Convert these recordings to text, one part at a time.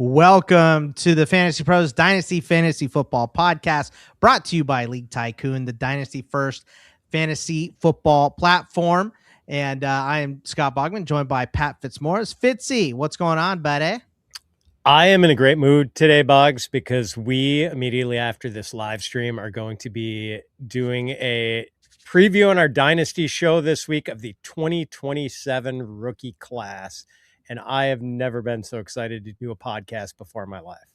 Welcome to the Fantasy Pros Dynasty Fantasy Football Podcast, brought to you by League Tycoon, the Dynasty First fantasy football platform. And I am Scott Bogman, joined by Pat Fitzmaurice. Fitzy, what's going on, buddy? I am in a great mood today, Boggs, because we immediately after this live stream are going to be doing a preview on our Dynasty show this week of the 2027 rookie class. And I have never been so excited to do a podcast before in my life.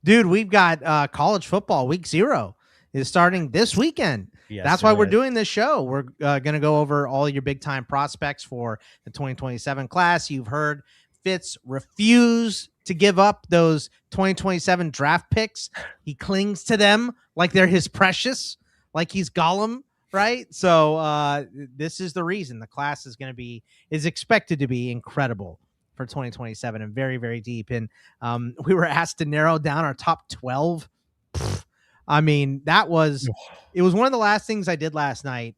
Dude, we've got college football. Week 0 is starting this weekend. Yes, that's why we're doing this show. We're going to go over all your big-time prospects for the 2027 class. You've heard Fitz refuse to give up those 2027 draft picks. He clings to them like they're his precious, like he's Gollum, right? So this is the reason the class is expected to be incredible for 2027 and very, very deep. And we were asked to narrow down our top 12. I mean, it was one of the last things I did last night.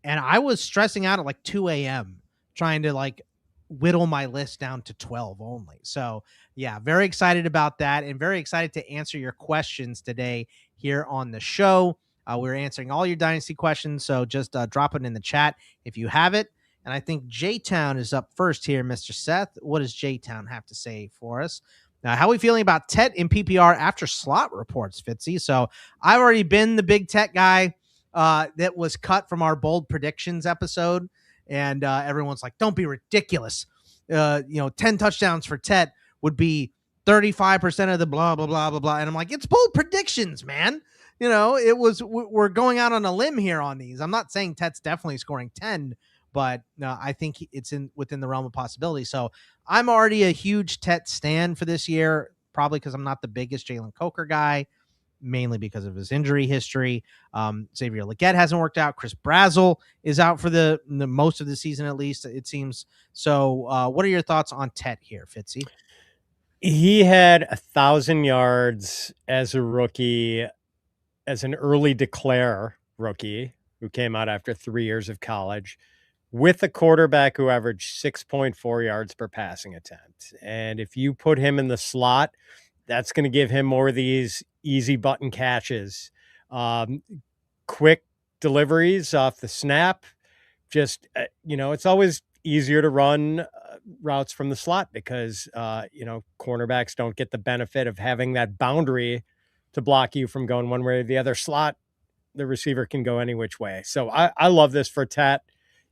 And I was stressing out at like 2 a.m. trying to whittle my list down to 12 only. So yeah, very excited about that and very excited to answer your questions today here on the show. We're answering all your Dynasty questions. So just drop it in the chat if you have it. And I think J-Town is up first here, Mr. Seth. What does J-Town have to say for us? Now, how are we feeling about Tet in PPR after slot reports, Fitzy? So I've already been the big Tet guy that was cut from our bold predictions episode. And everyone's like, don't be ridiculous. 10 touchdowns for Tet would be 35% of the blah, blah, blah, blah, blah. And I'm like, it's bold predictions, man. We're going out on a limb here on these. I'm not saying Tet's definitely scoring 10, but I think it's within the realm of possibility. So I'm already a huge Tet stan for this year, probably because I'm not the biggest Jalen Coker guy, mainly because of his injury history. Xavier Legette hasn't worked out. Chris Brazzell is out for the most of the season, at least, it seems. So what are your thoughts on Tet here, Fitzy? He had 1,000 yards as a rookie, as an early declare rookie who came out after 3 years of college, with a quarterback who averaged 6.4 yards per passing attempt. And if you put him in the slot, that's going to give him more of these easy button catches, quick deliveries off the snap. Just, it's always easier to run routes from the slot because, cornerbacks don't get the benefit of having that boundary to block you from going one way or the other. Slot, the receiver can go any which way. So I love this for Tet.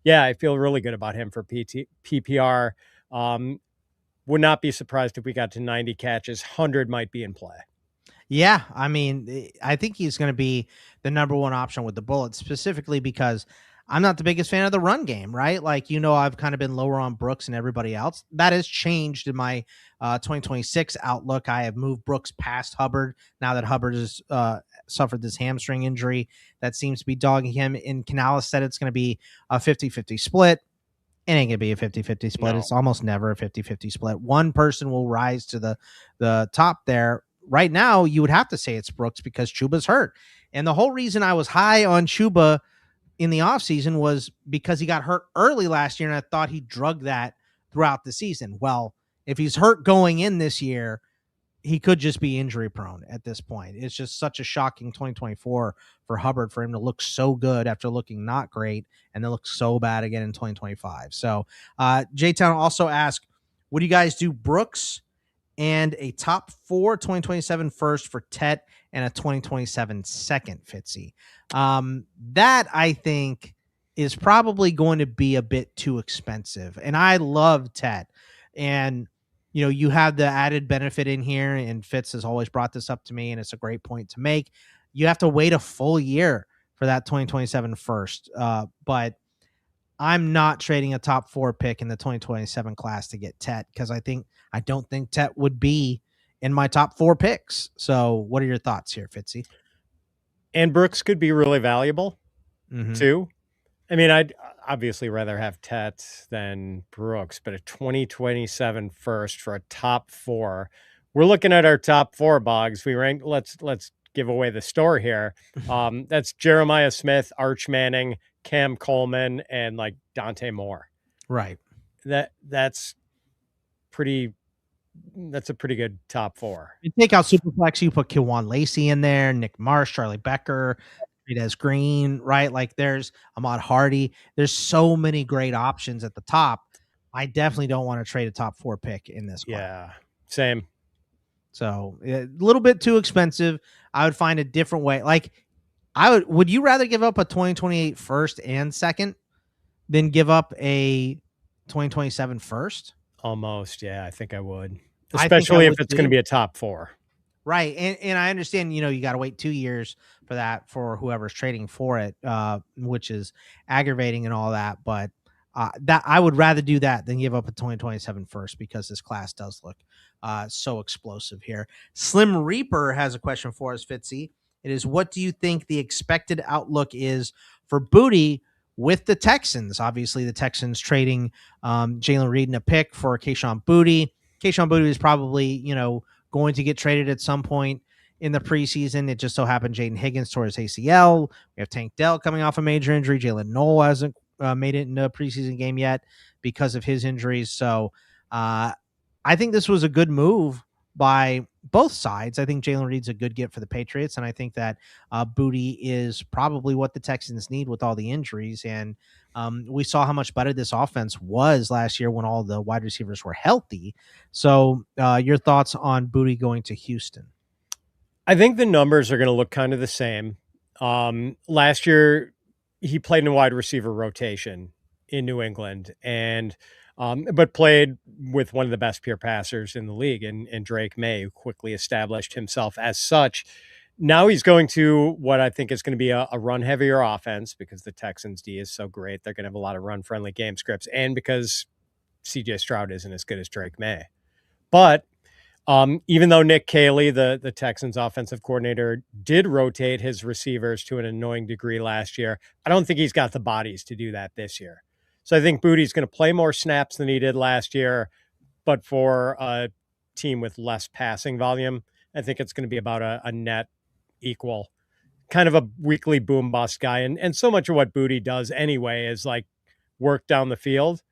Yeah, I feel really good about him for PPR. Would not be surprised if we got to 90 catches. 100 might be in play. Yeah, I mean, I think he's going to be the number one option with the Bullets, specifically because I'm not the biggest fan of the run game, right? I've kind of been lower on Brooks and everybody else. That has changed in my 2026 outlook. I have moved Brooks past Hubbard now that Hubbard has suffered this hamstring injury that seems to be dogging him. And Canales said it's going to be a 50-50 split. It ain't going to be a 50-50 split. No. It's almost never a 50-50 split. One person will rise to the top there. Right now, you would have to say it's Brooks because Chuba's hurt. And the whole reason I was high on Chuba in the offseason was because he got hurt early last year, and I thought he drugged that throughout the season. Well, if he's hurt going in this year, he could just be injury prone at this point. It's just such a shocking 2024 for Hubbard for him to look so good after looking not great and then look so bad again in 2025. So J-Town also asked, would you guys do Brooks and a top 4 2027 first for Tet and a 2027 second, Fitzy? That I think is probably going to be a bit too expensive. And I love Tet. And you have the added benefit in here, and Fitz has always brought this up to me, and it's a great point to make. You have to wait a full year for that 2027 first. But I'm not trading a top 4 pick in the 2027 class to get Tet because I don't think Tet would be in my top 4 picks. So what are your thoughts here, Fitzy? And Brooks could be really valuable too. I mean, I'd obviously rather have Tet than Brooks, but a 2027 first for a top 4. We're looking at our top 4, Boggs. We ranked, let's give away the store here. That's Jeremiah Smith, Arch Manning, Cam Coleman, and Dante Moore. Right. That's pretty that's a pretty good top 4. You take out Superflex, you put Kwan Lacey in there, Nick Marsh, Charlie Becker, Des Green, right? Like there's Ahmad Hardy. There's so many great options at the top. I definitely don't want to trade a top 4 pick in this class. Yeah, same. So a little bit too expensive. I would find a different way. Like would you rather give up a 2028 first and second than give up a 2027 first? Almost. Yeah, I think I would. I think I Especially if would it's going to too. be a top 4. Right. And I understand, you got to wait 2 years for that for whoever's trading for it, which is aggravating and all that. But that I would rather do that than give up a 2027 first because this class does look so explosive here. Slim Reaper has a question for us, Fitzy. It is, what do you think the expected outlook is for Boutte with the Texans? Obviously, the Texans trading Jalen Reed in a pick for Kayshon Boutte. Kayshon Boutte is probably, going to get traded at some point in the preseason. It just so happened Jaden Higgins tore his ACL. We have Tank Dell coming off a major injury. Jalen Noel hasn't made it into a preseason game yet because of his injuries. So I think this was a good move by both sides. I think Jalen Reed's a good get for the Patriots, and I think that Boutte is probably what the Texans need with all the injuries. And we saw how much better this offense was last year when all the wide receivers were healthy. So your thoughts on Boutte going to Houston? I think the numbers are going to look kind of the same. Last year, he played in a wide receiver rotation in New England, and but played with one of the best pure passers in the league, and Drake May, who quickly established himself as such. Now he's going to what I think is going to be a run heavier offense because the Texans D is so great. They're going to have a lot of run friendly game scripts, and because CJ Stroud isn't as good as Drake May. But even though Nick Caley, the Texans offensive coordinator, did rotate his receivers to an annoying degree last year, I don't think he's got the bodies to do that this year. So I think Boutte's going to play more snaps than he did last year, but for a team with less passing volume, I think it's going to be about a net equal, kind of a weekly boom bust guy. And so much of what Boutte does anyway is like work down the field.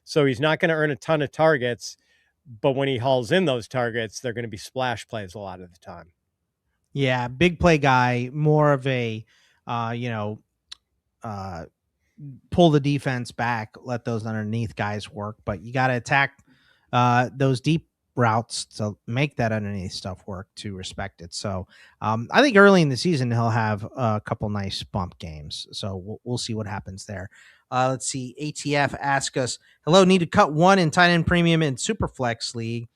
So he's not going to earn a ton of targets, but when he hauls in those targets, they're going to be splash plays a lot of the time. Yeah, big play guy, more of a, pull the defense back, let those underneath guys work. But you got to attack those deep routes to make that underneath stuff work to respect it. So I think early in the season, he'll have a couple nice bump games. So we'll see what happens there. Let's see. ATF ask us, hello, need to cut one in tight end premium in Superflex League.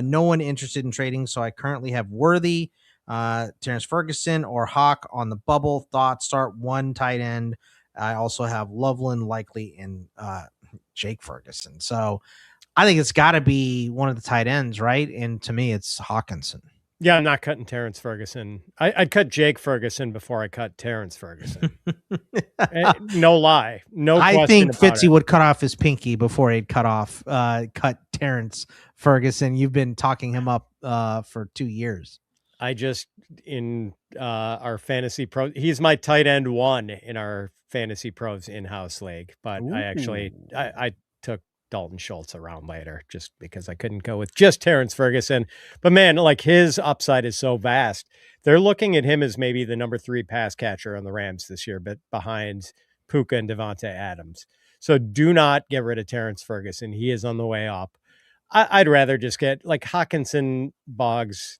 No one interested in trading. So I currently have Worthy, Terrance Ferguson, or Hawk on the bubble. Thoughts, start one tight end. I also have Loveland, Likely, and Jake Ferguson. So I think it's got to be one of the tight ends, right? And to me, it's Hockenson. Yeah, I'm not cutting Terrance Ferguson. I'd cut Jake Ferguson before I cut Terrance Ferguson. No lie. No question. I think Fitzy would cut off his pinky before he'd cut Terrance Ferguson. You've been talking him up for 2 years. I just, in our fantasy pro, he's my tight end 1 in our fantasy pros in-house league. But ooh. I took Dalton Schultz around later just because I couldn't go with just Terrance Ferguson. But man, like his upside is so vast. They're looking at him as maybe the number 3 pass catcher on the Rams this year, but behind Puka and Davante Adams. So do not get rid of Terrance Ferguson. He is on the way up. I'd rather just get like Hockenson, Boggs.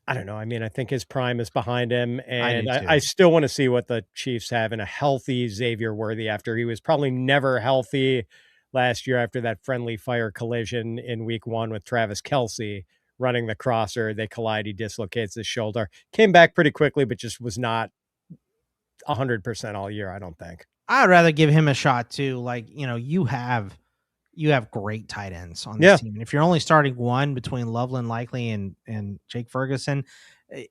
I don't know. I mean, I think his prime is behind him, and I still want to see what the Chiefs have in a healthy Xavier Worthy after he was probably never healthy last year after that friendly fire collision in week 1 with Travis Kelce running the crosser. They collide. He dislocates his shoulder. Came back pretty quickly, but just was not 100% all year, I don't think. I'd rather give him a shot too. Like, you have great tight ends on this team. And if you're only starting one between Loveland, Likely, and Jake Ferguson,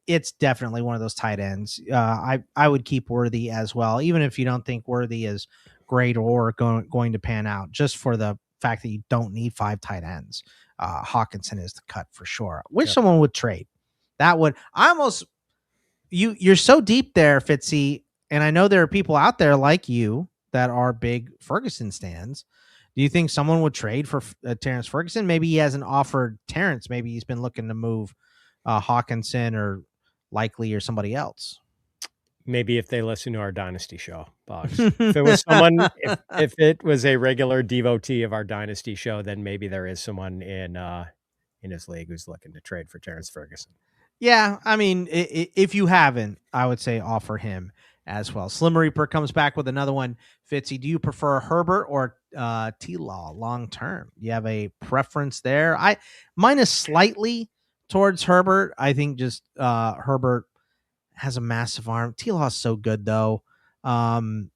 it's definitely one of those tight ends. I would keep Worthy as well, even if you don't think Worthy is great or going to pan out, just for the fact that you don't need 5 tight ends. Hockenson is the cut for sure. Wish someone would trade. That would you're so deep there, Fitzy, and I know there are people out there like you that are big Ferguson stands Do you think someone would trade for Terrance Ferguson? Maybe he hasn't offered Terrance. Maybe he's been looking to move Hockenson or Likely or somebody else. Maybe if they listen to our Dynasty show, Boggs. If it was someone, if it was a regular devotee of our Dynasty show, then maybe there is someone in his league who's looking to trade for Terrance Ferguson. Yeah, I mean, if you haven't, I would say offer him as well. Slim Reaper comes back with another one. Fitzy, do you prefer Herbert or T-Law long term? You have a preference there? Mine is slightly towards Herbert. I think just Herbert has a massive arm. T-Law is so good though. Man,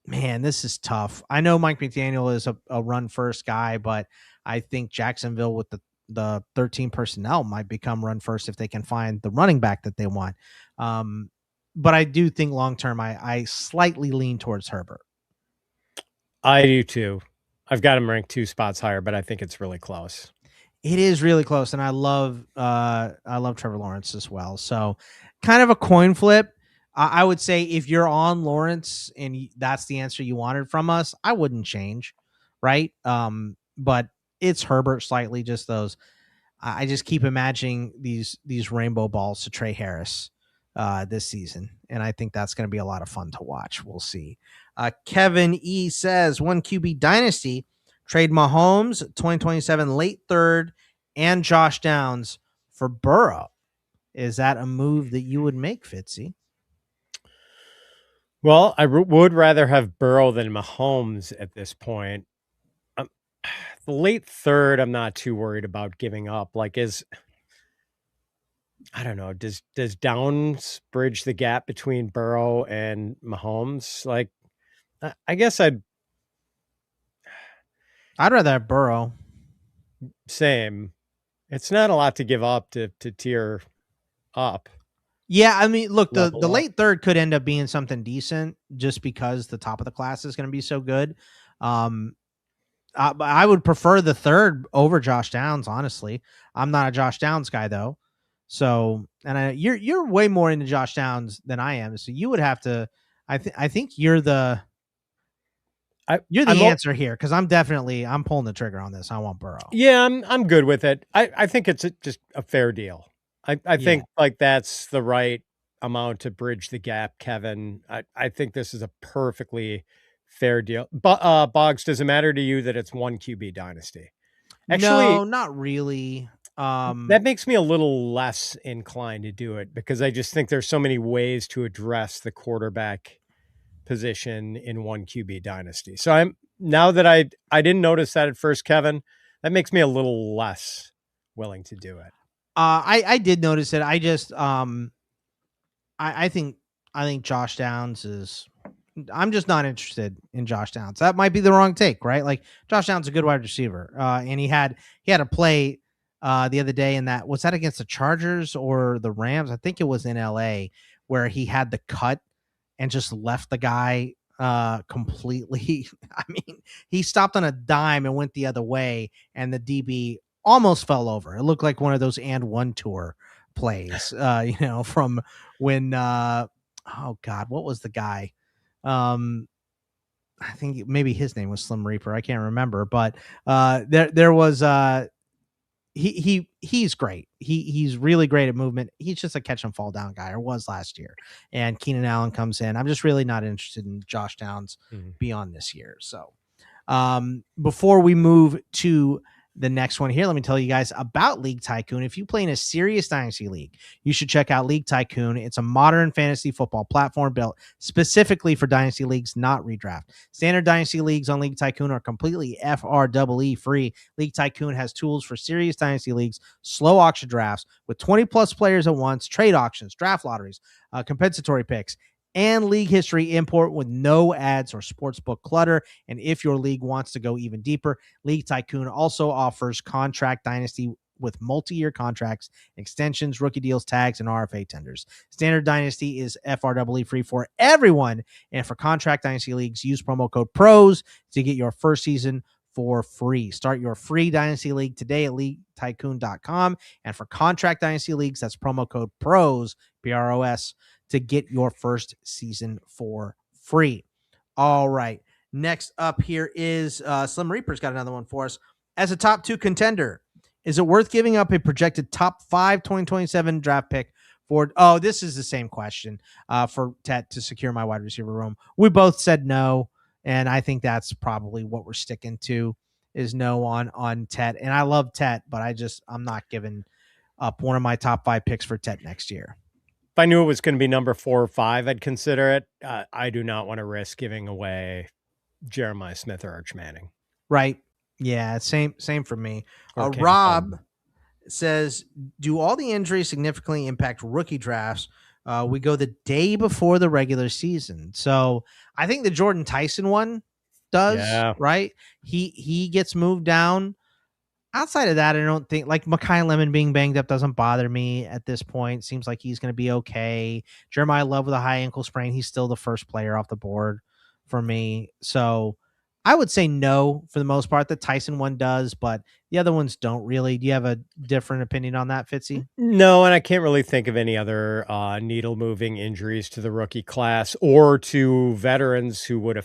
this is tough. I know Mike McDaniel is a run first guy, but I think Jacksonville with the 13 personnel might become run first if they can find the running back that they want. But I do think long-term, I slightly lean towards Herbert. I do too. I've got him ranked 2 spots higher, but I think it's really close. It is really close. And I love Trevor Lawrence as well. So kind of a coin flip. I would say if you're on Lawrence and that's the answer you wanted from us, I wouldn't change. Right. But it's Herbert slightly, just those. I just keep imagining these rainbow balls to Trey Harris this season. And I think that's going to be a lot of fun to watch. We'll see. Kevin E says 1 QB dynasty, trade Mahomes 2027 late third and Josh Downs for Burrow. Is that a move that you would make, Fitzy? Well, I would rather have Burrow than Mahomes at this point. The late third, I'm not too worried about giving up. I don't know. Does Downs bridge the gap between Burrow and Mahomes? I guess I'd rather have Burrow. Same. It's not a lot to give up to tear up. Yeah, I mean, look, the late third could end up being something decent just because the top of the class is going to be so good. I would prefer the third over Josh Downs, honestly. I'm not a Josh Downs guy though. So, and you're way more into Josh Downs than I am. So you would have to, I think you're the answer here. Cause I'm pulling the trigger on this. I want Burrow. Yeah, I'm good with it. I think it's just a fair deal. I think that's the right amount to bridge the gap, Kevin. I think this is a perfectly fair deal. But Boggs, does it matter to you that it's 1 QB dynasty? Actually, no, not really. That makes me a little less inclined to do it because I just think there's so many ways to address the quarterback position in 1 QB dynasty. So now that I didn't notice that at first, Kevin, that makes me a little less willing to do it. I did notice it. I just I think Josh Downs is. I'm just not interested in Josh Downs. That might be the wrong take, right? Like Josh Downs is a good wide receiver, and he had a play the other day in that was that against the Chargers or the Rams? I think it was in LA where he had the cut and just left the guy completely. I mean, he stopped on a dime and went the other way, and the DB almost fell over. It looked like one of those and one tour plays, from when oh God, what was the guy? I think maybe his name was Slim Reaper. I can't remember, but there was he's great. He's really great at movement. He's just a catch and fall down guy, or was last year. And Keenan Allen comes in. I'm just really not interested in Josh Downs beyond this year. So before we move to the next one here, let me tell you guys about League Tycoon. If you play in a serious dynasty league, you should check out League Tycoon. It's a modern fantasy football platform built specifically for dynasty leagues, not redraft. Standard dynasty leagues on League Tycoon are completely FREE free. League Tycoon has tools for serious dynasty leagues, slow auction drafts with 20 plus players at once, trade auctions, draft lotteries, compensatory picks, and league history import with no ads or sportsbook clutter. And if your league wants to go even deeper, League Tycoon also offers contract dynasty with multi-year contracts, extensions, rookie deals, tags, and RFA tenders. Standard dynasty is FREE free for everyone. And for contract dynasty leagues, use promo code PROS to get your first season for free. Start your free dynasty league today at leaguetycoon.com. And for contract dynasty leagues, that's promo code PROS, PROS, to get your first season for free. All right. Next up here is Slim Reaper's got another one for us. As a top 2 contender, is it worth giving up a projected top 5 2027 draft pick for? Oh, this is the same question for Tet to secure my wide receiver room. We both said no, and I think that's probably what we're sticking to is no on Tet. And I love Tet, but I'm not giving up one of my top 5 picks for Tet next year. If I knew it was going to be number 4 or 5, I'd consider it. I do not want to risk giving away Jeremiah Smith or Arch Manning. Right. Yeah. Same for me. Rob says, do all the injuries significantly impact rookie drafts? We go the day before the regular season. So I think the Jordan Tyson one does, right? He gets moved down. Outside of that, I don't think like Mekhi Lemon being banged up doesn't bother me at this point. Seems like he's going to be okay. Jeremiah Love with a high ankle sprain. He's still the first player off the board for me. So I would say no for the most part. The Tyson one does, but the other ones don't really. Do you have a different opinion on that, Fitzy? No, and I can't really think of any other needle-moving injuries to the rookie class or to veterans who would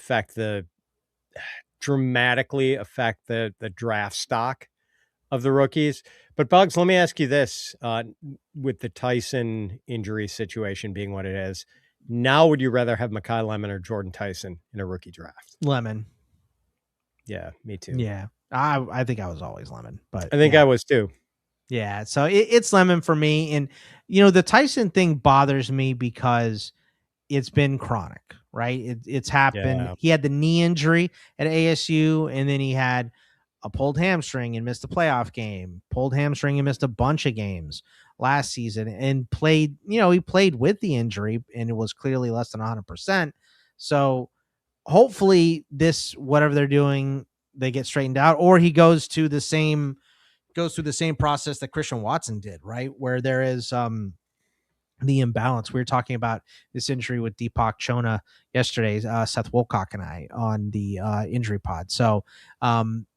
dramatically affect the draft stock of the rookies. But Bugs, let me ask you this, with the Tyson injury situation being what it is, now would you rather have Mekhi Lemon or Jordan Tyson in a rookie draft? Lemon. Yeah, me too. Yeah, I think I was always Lemon, but I think I was too. Yeah, so it's Lemon for me. And, the Tyson thing bothers me because it's been chronic, right? It's happened. Yeah. He had the knee injury at ASU, and then he had a pulled hamstring and missed a playoff game, pulled hamstring and missed a bunch of games last season, and played, he played with the injury, and it was clearly less than 100%. So hopefully whatever they're doing, they get straightened out, or he goes through the same process that Christian Watson did, right? Where there is the imbalance. We were talking about this injury with Deepak Chona yesterday, Seth Wolcock and I on the injury pod. So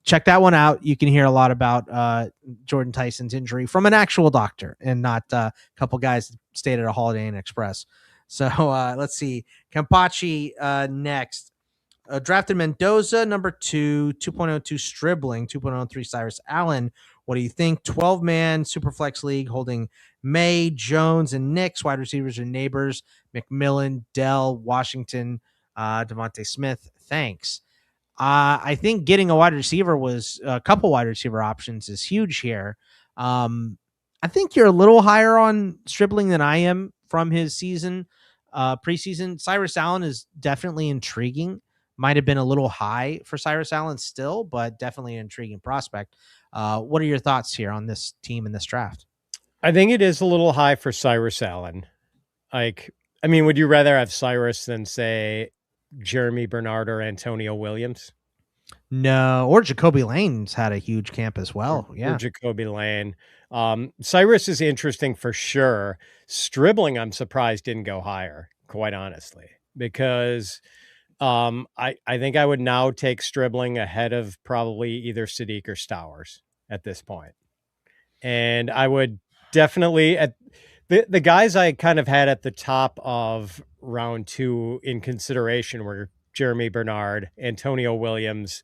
check that one out. You can hear a lot about Jordan Tyson's injury from an actual doctor and not a couple guys that stayed at a Holiday Inn Express. So let's see. Campachi next. Drafted Mendoza, number 2, 2.02 Stribling, 2.03 Cyrus Allen. What do you think? 12-man Superflex League holding May, Jones, and Nix. Wide receivers are Neighbors, McMillan, Dell, Washington, Davante Smith. Thanks. I think getting a couple wide receiver options is huge here. I think you're a little higher on Stribling than I am from his preseason. Cyrus Allen is definitely intriguing. Might have been a little high for Cyrus Allen still, but definitely an intriguing prospect. What are your thoughts here on this team in this draft? I think it is a little high for Cyrus Allen. Would you rather have Cyrus than, say, Jeremy Bernard or Antonio Williams? No, or Jacoby Lane's had a huge camp as well. Or Jacoby Lane. Cyrus is interesting for sure. Stribling, I'm surprised didn't go higher, quite honestly, because I think I would now take Stribling ahead of probably either Sadiq or Stowers at this point. And I would definitely, at the guys I kind of had at the top of round 2 in consideration were Jeremy Bernard, Antonio Williams,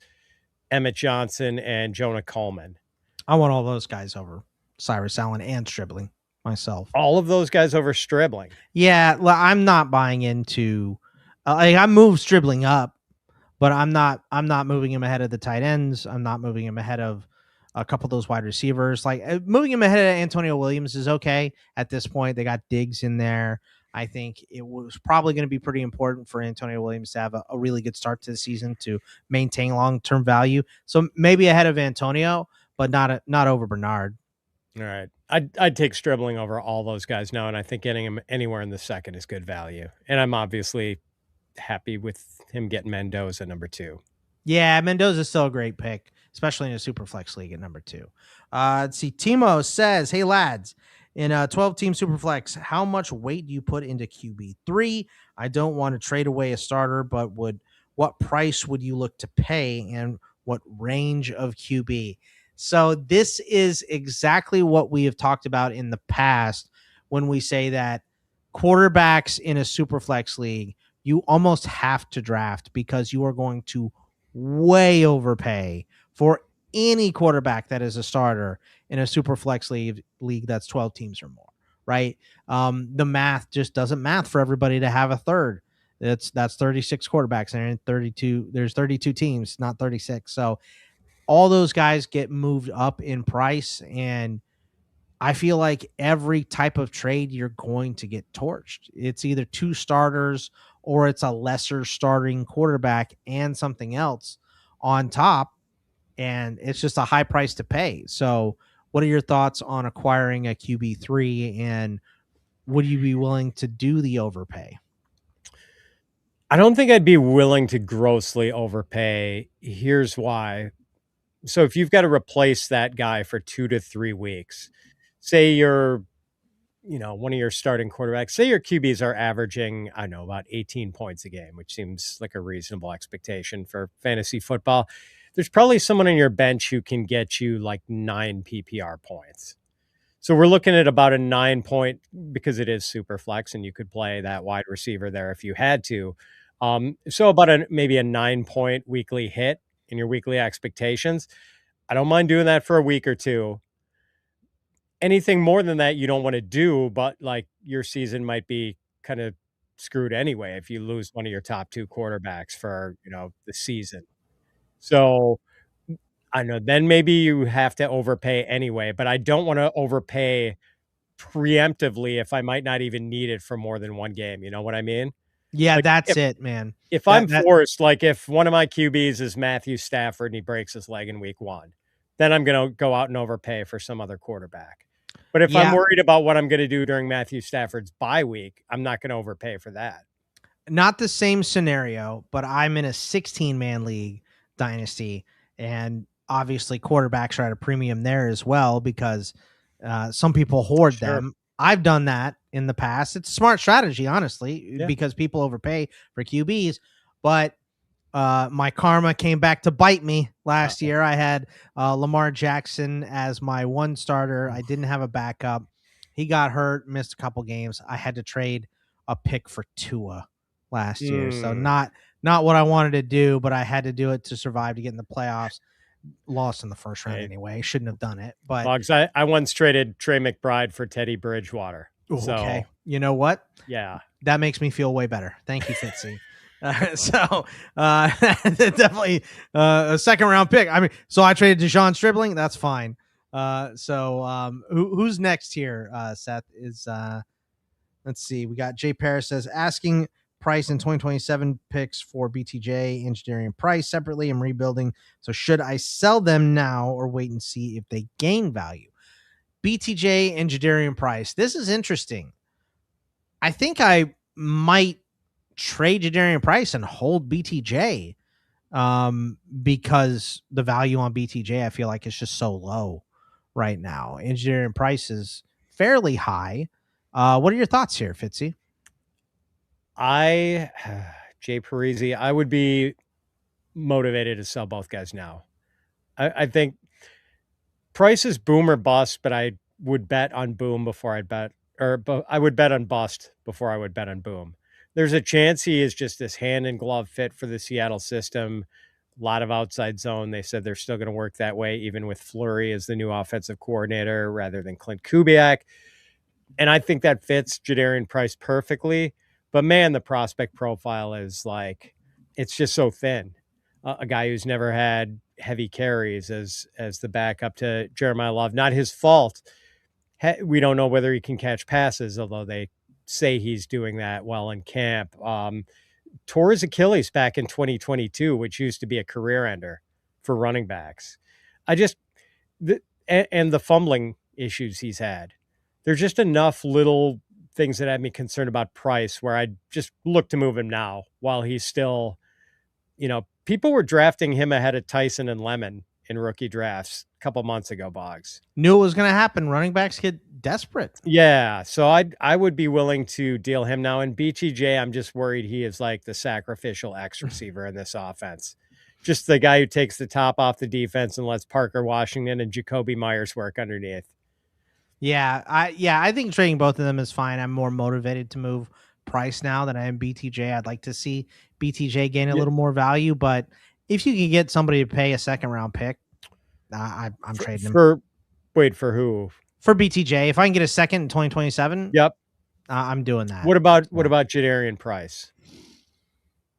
Emmett Johnson, and Jonah Coleman. I want all those guys over Cyrus Allen and Stribling myself. All of those guys over Stribling. Yeah, I'm not buying into... I moved Stribling up, but I'm not moving him ahead of the tight ends. I'm not moving him ahead of a couple of those wide receivers. Like moving him ahead of Antonio Williams is okay at this point. They got Diggs in there. I think it was probably going to be pretty important for Antonio Williams to have a really good start to the season to maintain long-term value. So maybe ahead of Antonio, but not over Bernard. All right. I'd take Stribling over all those guys now, and I think getting him anywhere in the second is good value. And I'm obviously happy with him getting Mendoza number 2. Yeah, Mendoza's still a great pick, especially in a Superflex league at number 2. Let's see. Timo says, hey, lads, in a 12-team Superflex, how much weight do you put into QB3? I don't want to trade away a starter, but what price would you look to pay, and what range of QB? So this is exactly what we have talked about in the past when we say that quarterbacks in a Superflex league you almost have to draft because you are going to way overpay for any quarterback that is a starter in a super flex league that's 12 teams or more, right? The math just doesn't math for everybody to have a third. That's 36 quarterbacks and 32. There's 32 teams, not 36. So all those guys get moved up in price, and I feel like every type of trade you're going to get torched. It's either two starters or it's a lesser starting quarterback and something else on top, and it's just a high price to pay. So, what are your thoughts on acquiring a QB3, and would you be willing to do the overpay? I don't think I'd be willing to grossly overpay. Here's why. So if you've got to replace that guy for 2 to 3 weeks, say you're, one of your starting quarterbacks, say your QBs are averaging, I don't know, about 18 points a game, which seems like a reasonable expectation for fantasy football. There's probably someone on your bench who can get you like 9 PPR points. So we're looking at about a 9-point, because it is super flex and you could play that wide receiver there if you had to. So about maybe a 9-point weekly hit in your weekly expectations. I don't mind doing that for a week or two. Anything more than that, you don't want to do, but like your season might be kind of screwed anyway if you lose one of your top 2 quarterbacks for, the season. So I know then maybe you have to overpay anyway, but I don't want to overpay preemptively if I might not even need it for more than one game. You know what I mean? Yeah, Like that's it, man. if I'm forced, like if one of my QBs is Matthew Stafford and he breaks his leg in week 1, then I'm going to go out and overpay for some other quarterback. But if I'm worried about what I'm going to do during Matthew Stafford's bye week, I'm not going to overpay for that. Not the same scenario, but I'm in a 16-man league dynasty, and obviously quarterbacks are at a premium there as well because some people hoard them. I've done that in the past. It's a smart strategy, honestly, because people overpay for QBs, but my karma came back to bite me last year. I had Lamar Jackson as my one starter. I didn't have a backup. He got hurt, missed a couple games. I had to trade a pick for Tua last year. So not what I wanted to do, but I had to do it to survive to get in the playoffs. Lost in the first round anyway. Shouldn't have done it. But Boggs, I once traded Trey McBride for Teddy Bridgewater. So, okay. You know what? Yeah. That makes me feel way better. Thank you, Fitzy. Definitely a second round pick. I mean, so I traded Deshaun Stribling. That's fine. Who's next here? Seth is, let's see. We got Jay Paris says asking price in 2027 picks for BTJ and Jadarian Price separately. I'm rebuilding. So should I sell them now or wait and see if they gain value? BTJ and Jadarian Price. This is interesting. I think I might trade Jadarian Price and hold BTJ because the value on BTJ I feel like is just so low right now. And Jadarian Price is fairly high. What are your thoughts here, Fitzy? Jay Parisi, I would be motivated to sell both guys now. I think Price is boom or bust, but I would bet on boom before I'd bet, I would bet on bust before I would bet on boom. There's a chance he is just this hand in glove fit for the Seattle system. A lot of outside zone. They said they're still going to work that way, even with Fleury as the new offensive coordinator rather than Clint Kubiak. And I think that fits Jadarian Price perfectly. But man, the prospect profile is like, it's just so thin. A guy who's never had heavy carries as the backup to Jeremiah Love. Not his fault. We don't know whether he can catch passes, although they say he's doing that well in camp. Tore his Achilles back in 2022, which used to be a career ender for running backs. And the fumbling issues he's had. There's just enough little things that have me concerned about Price where I'd just look to move him now while he's still, people were drafting him ahead of Tyson and Lemon in rookie drafts a couple months ago, Boggs. Knew it was going to happen. Running backs get desperate. Yeah. So I would be willing to deal him now. And BTJ, I'm just worried he is like the sacrificial X receiver in this offense. Just the guy who takes the top off the defense and lets Parker Washington and Jacoby Myers work underneath. Yeah, I think trading both of them is fine. I'm more motivated to move Price now than I am BTJ. I'd like to see BTJ gain a little more value, but if you can get somebody to pay a second round pick, I'm trading him. For who? For BTJ, if I can get a second in 2027, yep, I'm doing that. What about Jadarian Price?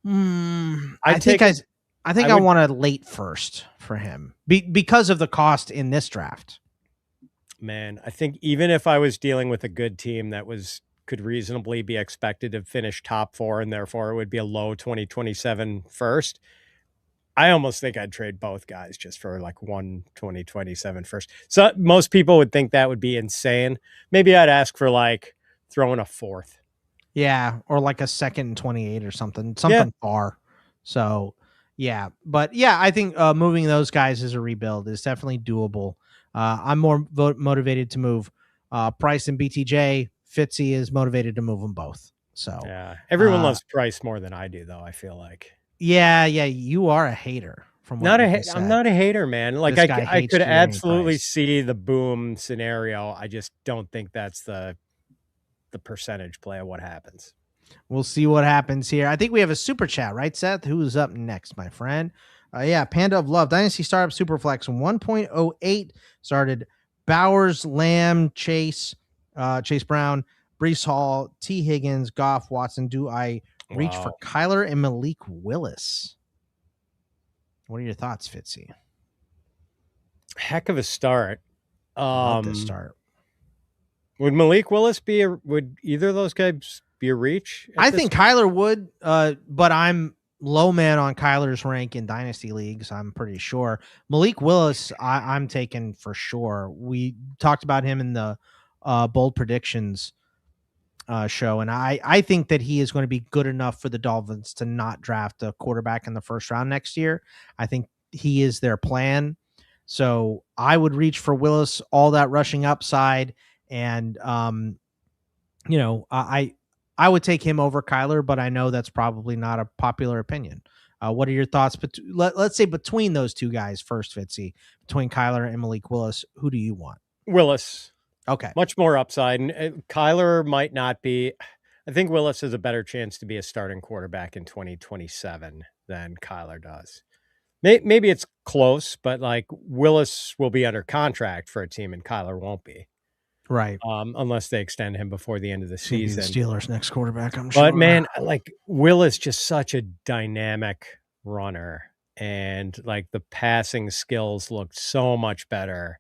I think I want a late first for him because of the cost in this draft. Man, I think even if I was dealing with a good team that could reasonably be expected to finish top 4 and therefore it would be a low 2027 first, I almost think I'd trade both guys just for like one 2027 first. So most people would think that would be insane. Maybe I'd ask for like throwing a 4th. Yeah, or like a second and 28 or something far. So, yeah. But yeah, I think moving those guys as a rebuild is definitely doable. I'm more motivated to move Price and BTJ. Fitzy is motivated to move them both. So, yeah, everyone loves Price more than I do, though, I feel like. Yeah, you are a hater. I'm not a hater, man. Like I could absolutely see the boom scenario. I just don't think that's the percentage play of what happens. We'll see what happens here. I think we have a super chat, right, Seth? Who's up next, my friend? Yeah, Panda of Love. Dynasty Startup Superflex 1.08 started Bowers, Lamb, Chase Brown, Breece Hall, T. Higgins, Goff, Watson. Do I reach for Kyler and Malik Willis? What are your thoughts, Fitzy? Heck of a start. Love this start. Would Malik Willis would either of those guys be a reach? I think Kyler would, but I'm low man on Kyler's rank in Dynasty Leagues. I'm pretty sure. Malik Willis, I'm taking for sure. We talked about him in the bold predictions show, and I think that he is going to be good enough for the Dolphins to not draft a quarterback in the first round next year. I think he is their plan. So I would reach for Willis, all that rushing upside. And, I would take him over Kyler, but I know that's probably not a popular opinion. What are your thoughts? But let's say between those two guys first, Fitzy, between Kyler and Malik Willis, who do you want? Willis. Okay. Much more upside. And Kyler might not be. I think Willis has a better chance to be a starting quarterback in 2027 than Kyler does. Maybe it's close, but like Willis will be under contract for a team and Kyler won't be. Right. Unless they extend him before the end of the season. The Steelers' next quarterback, I'm sure. But man, like Willis, just such a dynamic runner, and like the passing skills looked so much better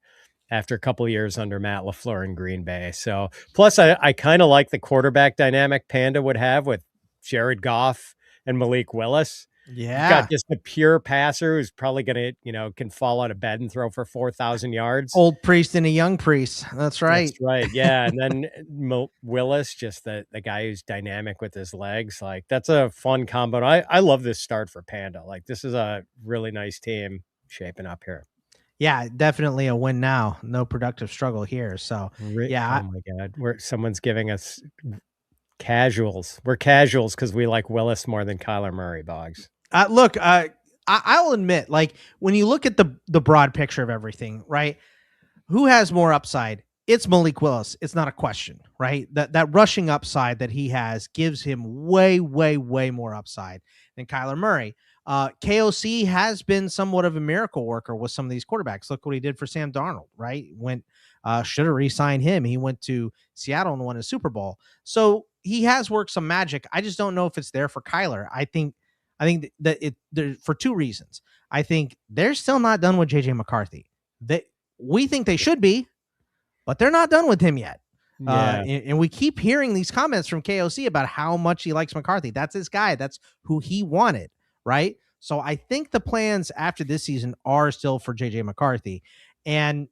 after a couple of years under Matt LaFleur in Green Bay. So plus I kind of like the quarterback dynamic Panda would have with Jared Goff and Malik Willis. Yeah. You've got just a pure passer who's probably going to, can fall out of bed and throw for 4,000 yards. Old priest and a young priest. That's right. That's right. Yeah. And then Willis, just the guy who's dynamic with his legs. Like that's a fun combo. I love this start for Panda. Like this is a really nice team shaping up here. Yeah, definitely a win now. No productive struggle here. So yeah. Oh my God. Someone's giving us casuals. We're casuals because we like Willis more than Kyler Murray, Boggs. Look, I'll admit, like when you look at the broad picture of everything, right? Who has more upside? It's Malik Willis. It's not a question, right? That rushing upside that he has gives him way, way, way more upside than Kyler Murray. KOC has been somewhat of a miracle worker with some of these quarterbacks. Look what he did for Sam Darnold, right? Should have re-signed him. He went to Seattle and won a Super Bowl. So he has worked some magic. I just don't know if it's there for Kyler. I think that for two reasons. I think they're still not done with JJ McCarthy. We think they should be, but they're not done with him yet. Yeah. And we keep hearing these comments from KOC about how much he likes McCarthy. That's his guy. That's who he wanted, right? So I think the plans after this season are still for JJ McCarthy. And,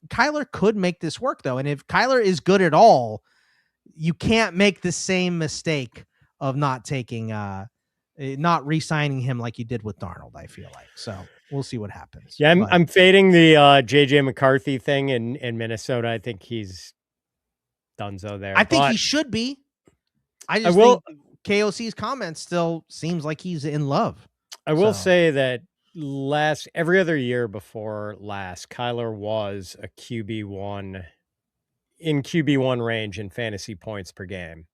Kyler could make this work, though. And if Kyler is good at all, you can't make the same mistake of not re-signing him like you did with Darnold, I feel like. So we'll see what happens. Yeah, I'm fading the JJ McCarthy thing in Minnesota. I think he's donezo there. I think he should be. I think KOC's comments still seems like he's in love. I will say that every other year before last, Kyler was a QB1 in QB1 range in fantasy points per game.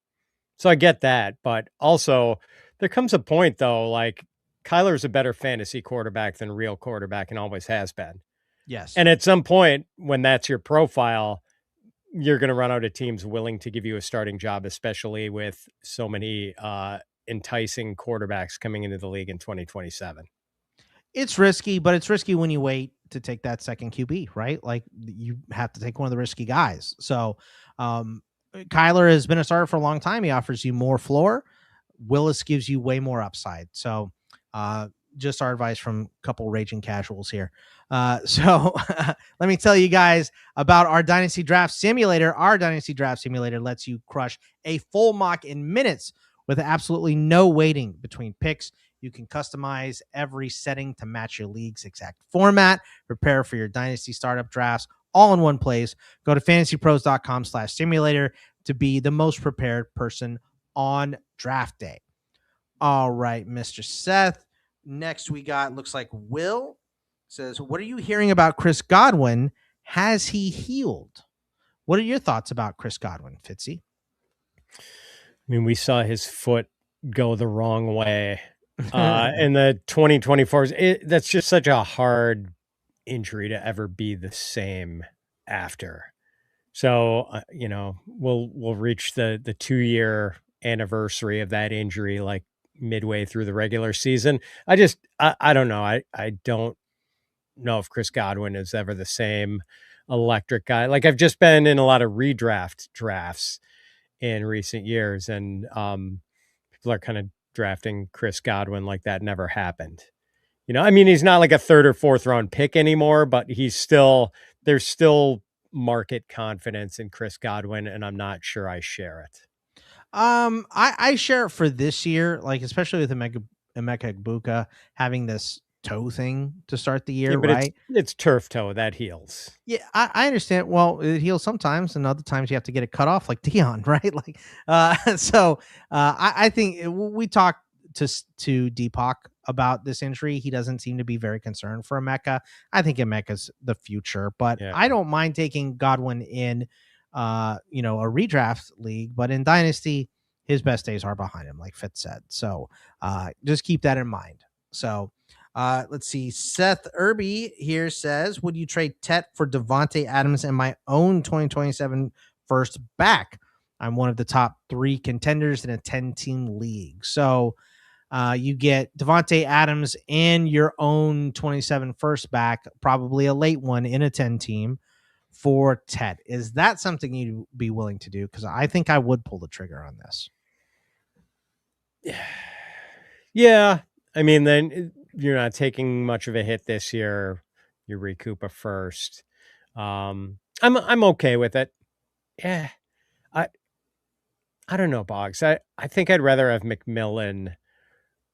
So I get that, but also there comes a point though, like Kyler's a better fantasy quarterback than real quarterback and always has been. Yes. And at some point when that's your profile, you're going to run out of teams willing to give you a starting job, especially with so many enticing quarterbacks coming into the league in 2027. It's risky, but it's risky when you wait to take that second QB, right? Like you have to take one of the risky guys. So Kyler has been a starter for a long time. He offers you more floor. Willis gives you way more upside. So just our advice from a couple raging casuals here. So let me tell you guys about our Dynasty Draft Simulator. Our Dynasty Draft Simulator lets you crush a full mock in minutes with absolutely no waiting between picks. You can customize every setting to match your league's exact format. Prepare for your Dynasty startup drafts all in one place. Go to fantasypros.com/simulator to be the most prepared person on draft day. All right, Mr. Seth. Next we got, looks like Will says, what are you hearing about Chris Godwin? Has he healed? What are your thoughts about Chris Godwin, Fitzy? I mean, we saw his foot go the wrong way in the 2024s. That's just such a hard injury to ever be the same after. So, we'll reach the 2-year anniversary of that injury, like midway through the regular season. I don't know. I don't know if Chris Godwin is ever the same electric guy. Like I've just been in a lot of redraft drafts in recent years, and people are kind of drafting Chris Godwin like that never happened. I mean, he's not like a 3rd or 4th round pick anymore, but there's still market confidence in Chris Godwin, and I'm not sure I share it. I share it for this year, like especially with Emeka Egbuka having this toe thing to start the year, right? It's turf toe that heals. Yeah, I understand. Well, it heals sometimes, and other times you have to get it cut off, like Dion, right? Like, I think we talked to Deepak about this injury. He doesn't seem to be very concerned for Emeka. I think Emeka's the future, but yeah. I don't mind taking Godwin in, a redraft league, but in Dynasty, his best days are behind him, like Fitz said. So, just keep that in mind. So. Let's see. Seth Irby here says, would you trade Tet for Davante Adams and my own 2027 first back? I'm one of the top 3 contenders in a 10-team league. So you get Davante Adams and your own 27 first back, probably a late one in a 10-team for Tet. Is that something you'd be willing to do? Because I think I would pull the trigger on this. Yeah. I mean, then you're not taking much of a hit this year. You recoup a first. I'm okay with it. Yeah. I don't know, Boggs. I think I'd rather have McMillan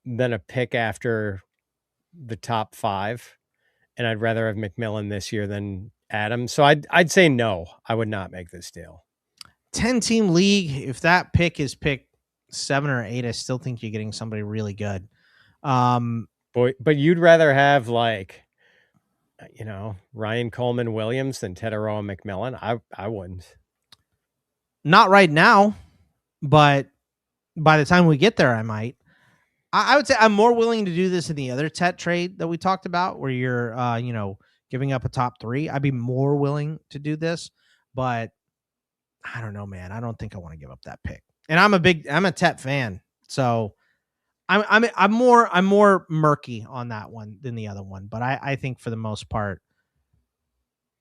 than a pick after the top 5. And I'd rather have McMillan this year than Adams. So I'd say no. I would not make this deal. 10-team league, if that pick is pick 7 or 8, I still think you're getting somebody really good. But you'd rather have Ryan Coleman Williams than Tetairoa McMillan? I wouldn't. Not right now, but by the time we get there, I might. I would say I'm more willing to do this in the other Tet trade that we talked about, where you're, giving up a top 3. I'd be more willing to do this, but I don't know, man. I don't think I want to give up that pick. And I'm a Tet fan, so. I'm more murky on that one than the other one, but I think for the most part,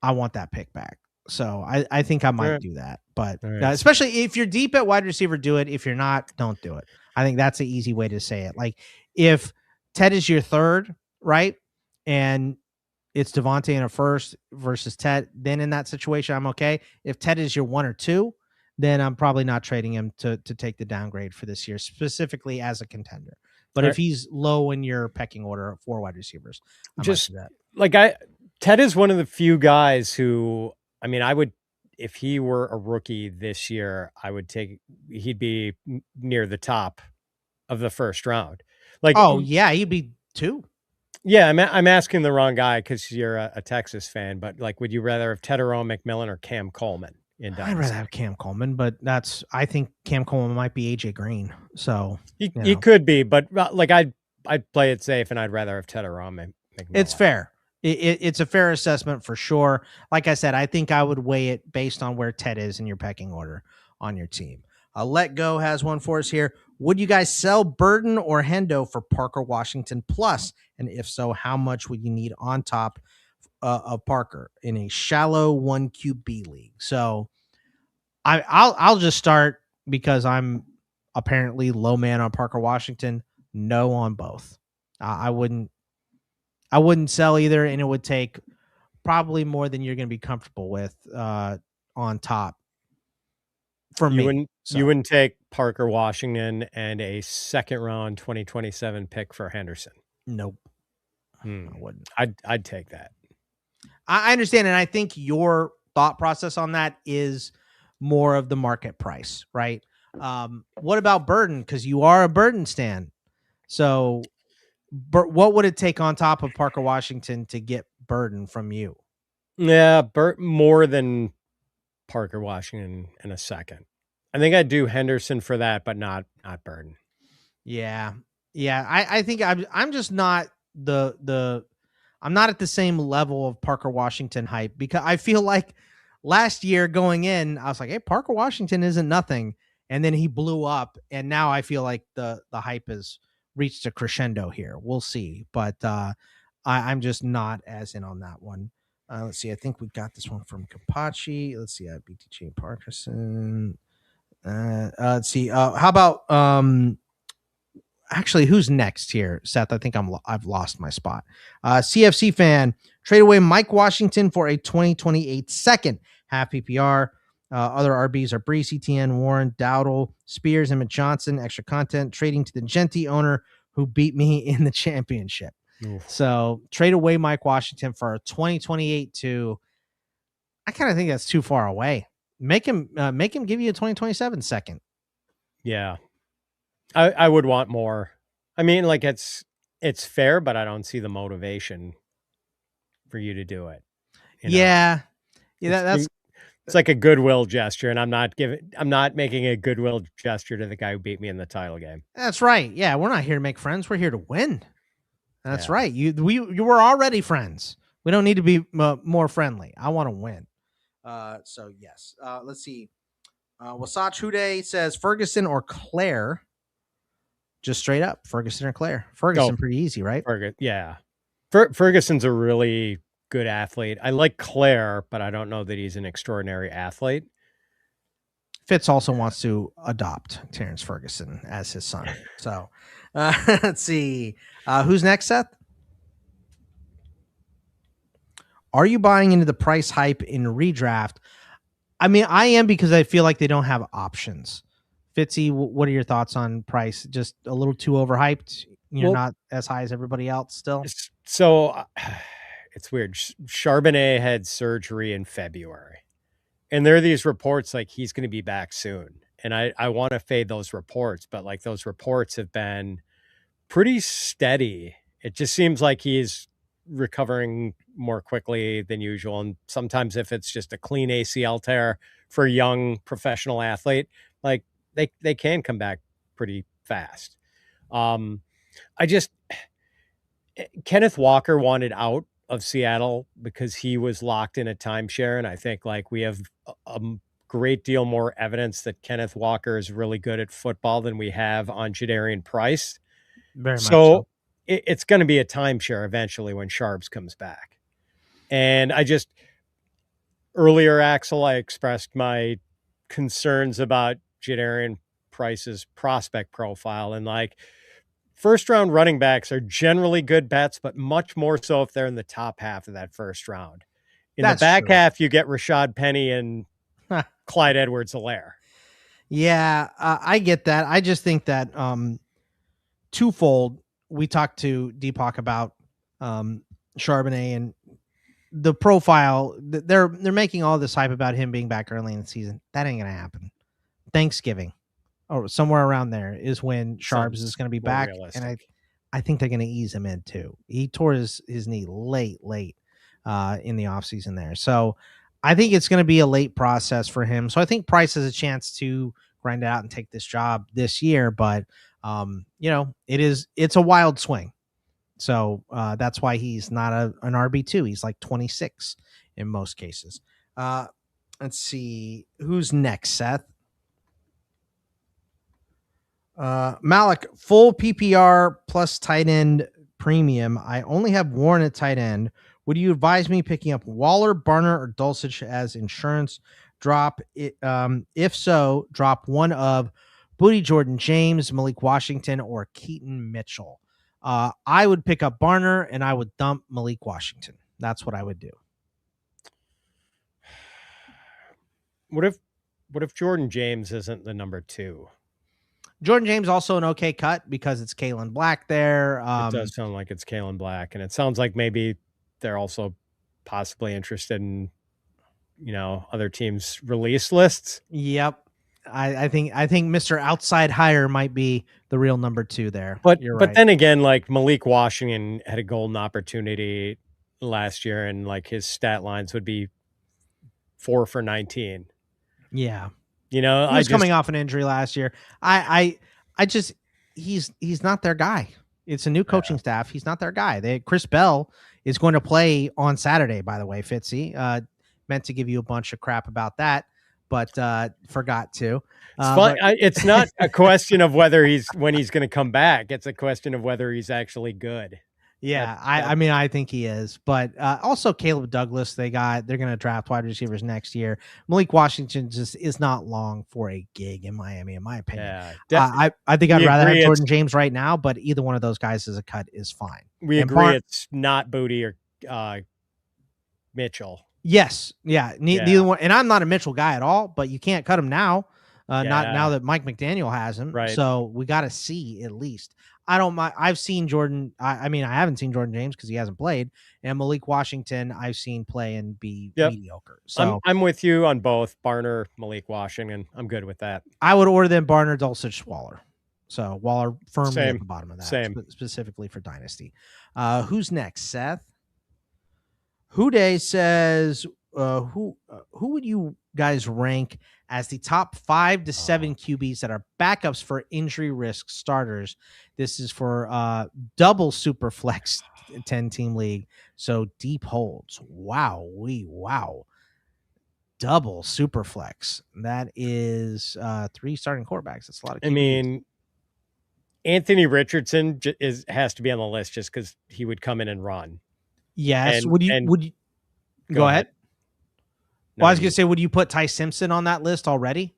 I want that pick back. So I think I might do that, but especially if you're deep at wide receiver, do it. If you're not, don't do it. I think that's an easy way to say it. Like if Ted is your 3rd, right, and it's Davante in a first versus Ted, then in that situation, I'm okay. If Ted is your 1 or 2, then I'm probably not trading him to take the downgrade for this year, specifically as a contender. But if he's low in your pecking order for wide receivers, Ted is one of the few guys who, I mean, I would, if he were a rookie this year, he'd be near the top of the first round. He'd be 2. Yeah, I'm asking the wrong guy because you're a Texas fan, but would you rather have Tetairoa McMillan or Cam Coleman? in I'd rather Dynasty. have Cam Coleman, but I think Cam Coleman might be AJ Green. So He could be, but like I'd play it safe, and I'd rather have Tetairoa McMillan. It's fair. It's a fair assessment for sure. Like I said, I think I would weigh it based on where Ted is in your pecking order on your team. Let Go has one for us here. Would you guys sell Burton or Hendo for Parker Washington plus? And if so, how much would you need on top of Parker in a shallow 1 QB league? So I'll just start because I'm apparently low man on Parker Washington. No on both. I wouldn't sell either, and it would take probably more than you're going to be comfortable with on top for me. You wouldn't take Parker Washington and a second round 2027 pick for Henderson. Nope. I wouldn't. I'd take that. I understand, and I think your thought process on that is more of the market price, right? What about Burton? Because you are a Burton stan. So what would it take on top of Parker Washington to get Burton from you? Yeah, more than Parker Washington in a second. I think I'd do Henderson for that, but not Burton. Yeah. I think I'm just not I'm not at the same level of Parker Washington hype, because I feel like last year going in, I was like, hey, Parker Washington isn't nothing. And then he blew up. And now I feel like the hype has reached a crescendo here. We'll see. But I'm just not as in on that one. Let's see. I think we got this one from Kapachi. Let's see. BTJ Parkinson. Let's see. How about actually, who's next here, Seth? I think I've lost my spot. CFC fan, trade away Mike Washington for a 2028 second, half PPR. Other RBs are Brees, ETN, Warren, Dowdle, Spears, and Johnson. Extra content, trading to the Genti owner who beat me in the championship. Oof. So trade away Mike Washington for a 2028 to, I kind of think that's too far away. Make him give you a 2027 second. Yeah. I would want more. I mean, like it's fair, but I don't see the motivation for you to do it. Yeah. It's like a goodwill gesture, and I'm not making a goodwill gesture to the guy who beat me in the title game. That's right. Yeah, we're not here to make friends. We're here to win. That's right. You were already friends. We don't need to be more friendly. I want to win. So yes. Let's see. Wasatch Hude says Ferguson or Klare. Just straight up, Ferguson or Klare. Ferguson, pretty easy, right? Yeah. Ferguson's a really good athlete. I like Klare, but I don't know that he's an extraordinary athlete. Fitz also wants to adopt Terrance Ferguson as his son. So let's see. Who's next, Seth? Are you buying into the price hype in redraft? I mean, I am, because I feel like they don't have options. Fitzy, what are your thoughts on Price? Just a little too overhyped? You're not as high as everybody else still? So it's weird. Charbonnet had surgery in February. And there are these reports like he's going to be back soon. And I want to fade those reports, but like those reports have been pretty steady. It just seems like he's recovering more quickly than usual. And sometimes if it's just a clean ACL tear for a young professional athlete, like they can come back pretty fast. Kenneth Walker wanted out of Seattle because he was locked in a timeshare. And I think like we have a great deal more evidence that Kenneth Walker is really good at football than we have on Jadarian Price. Very much so. It's going to be a timeshare eventually when Sharps comes back. And earlier, Axel, I expressed my concerns about Jadarian Price's prospect profile. And like first round running backs are generally good bets, but much more so if they're in the top half of that first round. In the back half, you get Rashad Penny and Clyde Edwards-Helaire. Yeah, I get that. I just think that twofold. We talked to Deepak about Charbonnet and the profile. They're making all this hype about him being back early in the season. That ain't gonna happen. Thanksgiving or somewhere around there is when Sharps is going to be back, realistic. And I think they're going to ease him in too. He tore his knee late in the offseason there. So I think it's going to be a late process for him. So I think Price has a chance to grind it out and take this job this year. But it's a wild swing. So that's why he's not an RB2. He's like 26 in most cases. Let's see who's next, Seth. Malik, full PPR plus tight end premium. I only have Warren at tight end. Would you advise me picking up Waller, Barner, or Dulcich as insurance? Drop it. If so, drop one of Boutte, Jordan James, Malik Washington, or Keaton Mitchell. I would pick up Barner and I would dump Malik Washington. That's what I would do. What if Jordan James isn't the number 2? Jordan James also an okay cut because it's Kalen Black there. It does sound like it's Kalen Black, and it sounds like maybe they're also possibly interested in, other teams' release lists. Yep. I think Mr. Outside Hire might be the real number 2 there. But right. Then again, like Malik Washington had a golden opportunity last year, and like his stat lines would be 4 for 19. Yeah. He was coming off an injury last year. He's not their guy. It's a new coaching staff. He's not their guy. Chris Bell is going to play on Saturday, by the way, Fitzy. Meant to give you a bunch of crap about that, but forgot to. It's not a question of when he's going to come back. It's a question of whether he's actually good. Yeah, I think he is, but also Caleb Douglas. They're going to draft wide receivers next year. Malik Washington just is not long for a gig in Miami, in my opinion. Yeah, I think I'd rather have Jordan James right now, but either one of those guys as a cut is fine. We agree it's not Boutte or Mitchell. Yes, neither one. And I'm not a Mitchell guy at all, but you can't cut him now. Not now that Mike McDaniel has him. Right. So we got to see at least. I don't mind. I've seen Jordan. I haven't seen Jordan James because he hasn't played. And Malik Washington, I've seen play and be mediocre. So I'm with you on both Barner, Malik Washington. I'm good with that. I would order them Barner, Dulcich, Waller. So Waller firmly at the bottom of that. Specifically for Dynasty. Who's next? Seth. Houday says, who would you guys rank as the top 5 to 7 QBs that are backups for injury risk starters? This is for double Superflex 10-team league. So deep holds. Wow. Double Superflex. That is 3 starting quarterbacks. That's a lot of QBs. Anthony Richardson has to be on the list just because he would come in and run. Yes. Would you go ahead? Well, I was going to say, would you put Ty Simpson on that list already?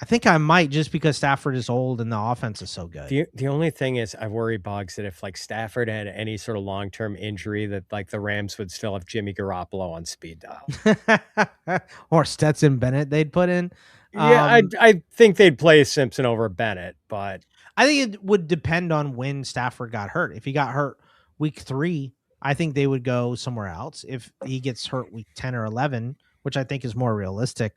I think I might, just because Stafford is old and the offense is so good. The only thing is, I worry, Boggs, that if like Stafford had any sort of long-term injury, that like the Rams would still have Jimmy Garoppolo on speed dial. Or Stetson Bennett they'd put in. I think they'd play Simpson over Bennett, but I think it would depend on when Stafford got hurt. If he got hurt week 3, I think they would go somewhere else. If he gets hurt week 10 or 11, which I think is more realistic,